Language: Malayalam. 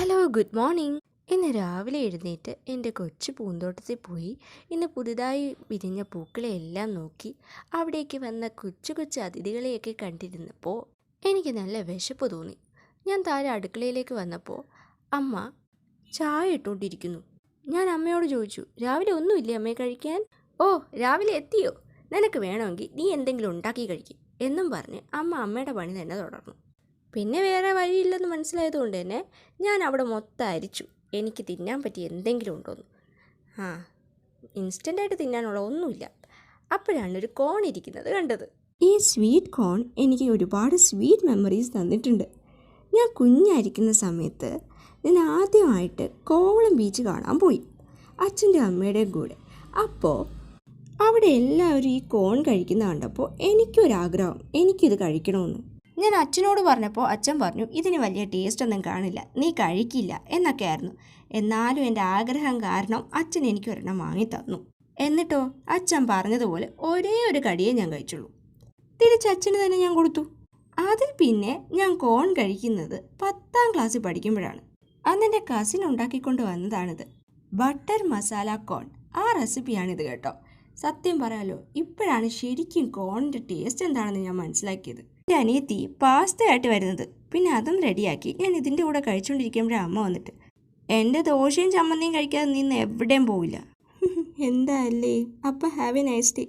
Hello, good morning. ഇന്ന് രാവിലെ എഴുന്നേറ്റ് എൻ്റെ കൊച്ചു പൂന്തോട്ടത്തിൽ പോയി ഇന്ന് പുതുതായി വിരിഞ്ഞ പൂക്കളെയെല്ലാം നോക്കി അവിടേക്ക് വന്ന കൊച്ചു കൊച്ചു അതിഥികളെയൊക്കെ കണ്ടിരുന്നപ്പോൾ എനിക്ക് നല്ല വിശപ്പ് തോന്നി. ഞാൻ താഴെ അടുക്കളയിലേക്ക് വന്നപ്പോൾ അമ്മ ചായ ഇട്ടുകൊണ്ടിരിക്കുന്നു. ഞാൻ അമ്മയോട് ചോദിച്ചു, രാവിലെ ഒന്നുമില്ലേ അമ്മയെ കഴിക്കാൻ? ഓ, രാവിലെ എത്തിയോ? നിനക്ക് വേണമെങ്കിൽ നീ എന്തെങ്കിലും ഉണ്ടാക്കി കഴിക്കും എന്നും പറഞ്ഞ് അമ്മയുടെ പണി തന്നെ തുടർന്നു. പിന്നെ വേറെ വഴിയില്ലെന്ന് മനസ്സിലായതുകൊണ്ട് തന്നെ ഞാൻ അവിടെ മൊത്തം അരിച്ചു. എനിക്ക് തിന്നാൻ പറ്റിയ എന്തെങ്കിലും ഉണ്ടോയെന്ന്. ഇൻസ്റ്റൻ്റായിട്ട് തിന്നാനുള്ള ഒന്നുമില്ല. അപ്പോഴാണ് ഒരു കോൺ ഇരിക്കുന്നത് കണ്ടത്. ഈ സ്വീറ്റ് കോൺ എനിക്ക് ഒരുപാട് സ്വീറ്റ് മെമ്മറീസ് തന്നിട്ടുണ്ട്. ഞാൻ കുഞ്ഞായിരിക്കുന്ന സമയത്ത് ഞാൻ ആദ്യമായിട്ട് കോവളം ബീച്ച് കാണാൻ പോയി, അച്ഛൻ്റെ അമ്മയുടെയും കൂടെ. അപ്പോൾ അവിടെ എല്ലാവരും ഈ കോൺ കഴിക്കുന്ന കണ്ടപ്പോൾ എനിക്കൊരാഗ്രഹം, എനിക്കിത് കഴിക്കണമെന്ന്. ഞാൻ അച്ഛനോട് പറഞ്ഞപ്പോൾ അച്ഛൻ പറഞ്ഞു, ഇതിന് വലിയ ടേസ്റ്റ് ഒന്നും കാണില്ല, നീ കഴിക്കില്ല എന്നൊക്കെ ആയിരുന്നു. എന്നാലും എൻ്റെ ആഗ്രഹം കാരണം അച്ഛൻ എനിക്കൊരെണ്ണം വാങ്ങി തന്നു. എന്നിട്ടോ അച്ഛൻ പറഞ്ഞതുപോലെ ഒരേ ഒരു കടിയേ ഞാൻ കഴിച്ചുള്ളൂ. തിരിച്ച് അച്ഛന് തന്നെ ഞാൻ കൊടുത്തു. അതിൽ പിന്നെ ഞാൻ കോൺ കഴിക്കുന്നത് 10ാം ക്ലാസ്സിൽ പഠിക്കുമ്പോഴാണ്. അന്ന് എൻ്റെ കസിൻ ഉണ്ടാക്കിക്കൊണ്ട് വന്നതാണിത്, ബട്ടർ മസാല കോൺ. ആ റെസിപ്പിയാണിത് കേട്ടോ. സത്യം പറയാലോ, ഇപ്പോഴാണ് ശരിക്കും കോണിൻ്റെ ടേസ്റ്റ് എന്താണെന്ന് ഞാൻ മനസ്സിലാക്കിയത്. എൻ്റെ അനിയത്തി പാസ്തയായിട്ട് വരുന്നത്, പിന്നെ അതും റെഡിയാക്കി ഞാൻ ഇതിൻ്റെ കൂടെ കഴിച്ചുകൊണ്ടിരിക്കുമ്പോഴാണ് അമ്മ വന്നിട്ട്, എൻ്റെ ദോശയും ചമ്മന്തിയും കഴിക്കാതെ നിന്ന് എവിടെയും പോവില്ല. എന്താ അല്ലേ? അപ്പം ഹാവ് എ നൈസ് ഡേ.